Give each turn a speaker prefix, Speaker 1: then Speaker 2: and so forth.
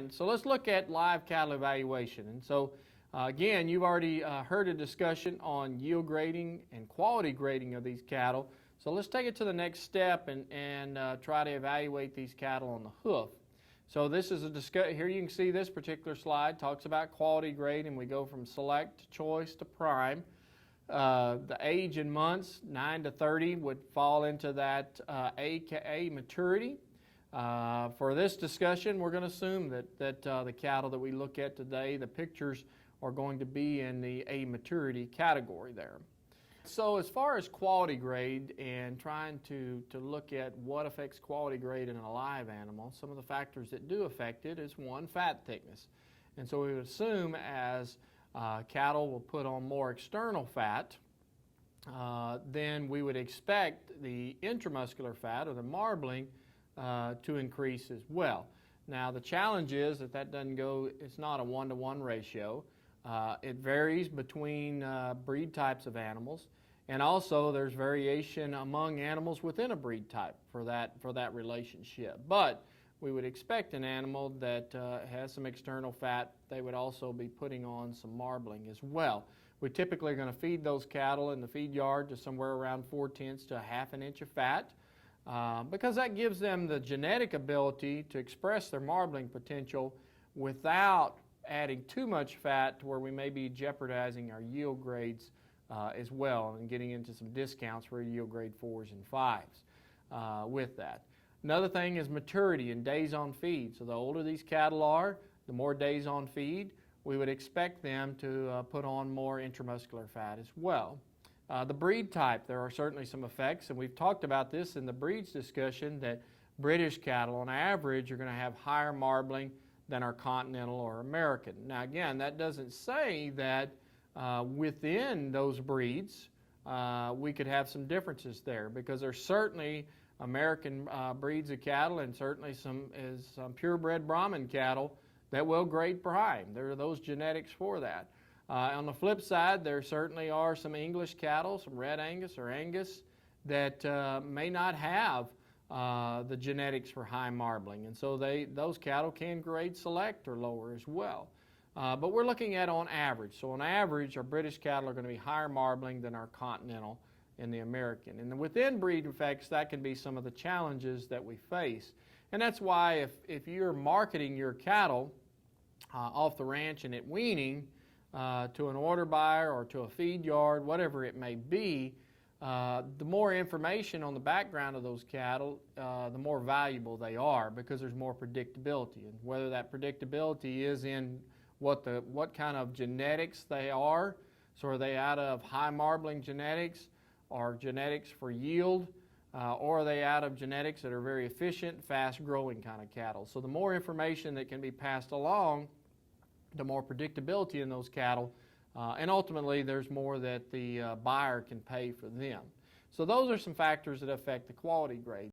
Speaker 1: And so let's look at live cattle evaluation. And so again, you've already heard a discussion on yield grading and quality grading of these cattle. So let's take it to the next step and try to evaluate these cattle on the hoof. So this is a discussion. Here you can see this particular slide talks about quality grade, and we go from select to choice to prime. The age in months, 9 to 30, would fall into that A maturity. For this discussion, we're going to assume that the cattle that we look at today, the pictures are going to be in the A maturity category there. So as far as quality grade and trying to look at what affects quality grade in a live animal, some of the factors that do affect it is one, fat thickness. And so we would assume as cattle will put on more external fat, then we would expect the intramuscular fat or the marbling to increase as well. Now the challenge is that doesn't go, it's not a 1-to-1 ratio. It varies between breed types of animals, and also there's variation among animals within a breed type for that relationship. But we would expect an animal that has some external fat, they would also be putting on some marbling as well. We typically are going to feed those cattle in the feed yard to somewhere around 4/10 to 1/2 an inch of fat. Because that gives them the genetic ability to express their marbling potential without adding too much fat to where we may be jeopardizing our yield grades as well and getting into some discounts for yield grade 4s and 5s with that. Another thing is maturity and days on feed. So the older these cattle are, the more days on feed, we would expect them to put on more intramuscular fat as well. The breed type, there are certainly some effects, and we've talked about this in the breeds discussion, that British cattle on average are going to have higher marbling than our continental or American. Now again, that doesn't say that within those breeds we could have some differences there, because there's certainly American breeds of cattle and certainly some purebred Brahman cattle that will grade prime. There are those genetics for that. On the flip side, there certainly are some English cattle, some red Angus or Angus, that may not have the genetics for high marbling, and so those cattle can grade select or lower as well. But we're looking at on average. So on average, our British cattle are going to be higher marbling than our continental and the American. And within breed effects, that can be some of the challenges that we face. And that's why if you're marketing your cattle off the ranch and at weaning, to an order buyer or to a feed yard, whatever it may be, the more information on the background of those cattle, the more valuable they are, because there's more predictability. And whether that predictability is in what kind of genetics they are, so are they out of high marbling genetics or genetics for yield, or are they out of genetics that are very efficient, fast growing kind of cattle. So the more information that can be passed along, the more predictability in those cattle, and ultimately there's more that the buyer can pay for them. So those are some factors that affect the quality grade.